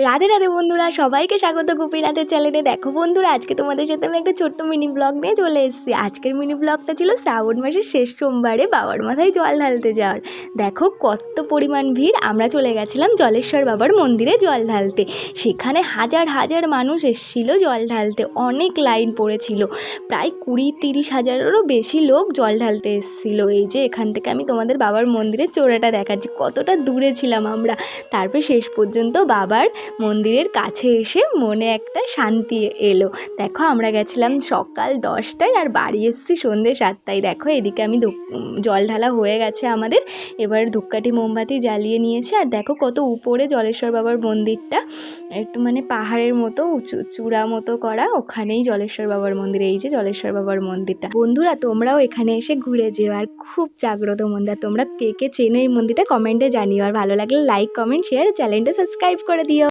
রাধে রাধে বন্ধুরা, সবাইকে স্বাগত গোপীনাথের চ্যানেলে। দেখো বন্ধুরা, আজকে তোমাদের সাথে আমি একটা ছোট্ট মিনি ব্লগ নিয়ে চলে এসেছি। আজকের মিনি ব্লগটা ছিল শ্রাবণ মাসের শেষ সোমবারে বাবার মাথায় জল ঢালতে যাওয়ার। দেখো কত পরিমাণ ভিড়। আমরা চলে গেছিলাম জলেশ্বর বাবার মন্দিরে জল ঢালতে। সেখানে হাজার হাজার মানুষ এসেছিলো জল ঢালতে, অনেক লাইন পড়েছিল। প্রায় 20-30 হাজারেরও বেশি লোক জল ঢালতে এসেছিলো। এই যে এখান থেকে আমি তোমাদের বাবার মন্দিরের চূড়াটা দেখাচ্ছি, কতটা দূরে ছিলাম আমরা। তারপর শেষ পর্যন্ত বাবার মন্দিরের কাছে এসে মনে একটা শান্তি এলো। দেখো আমরা গেছিলাম সকাল 10টায় আর বাড়ি এসেছি সন্ধ্যে 7টায়। দেখো এদিকে আমি জল ঢালা হয়ে গেছে আমাদের, এবার ধূপকাঠি মোমবাতি জ্বালিয়ে নিয়েছে। আর দেখো কত উপরে জলেশ্বর বাবার মন্দিরটা, একটু মানে পাহাড়ের মতো উঁচু চূড়া মতো করা, ওখানেই জলেশ্বর বাবার মন্দির। এই যে জলেশ্বর বাবার মন্দিরটা। বন্ধুরা তোমরাও এখানে এসে ঘুরে যেও, আর খুব জাগ্রত মন্দির। তোমরা কে কে চেনো এই মন্দিরটা কমেন্টে জানিও, আর ভালো লাগলে লাইক কমেন্ট শেয়ার চ্যানেলটা সাবস্ক্রাইব করে দিও।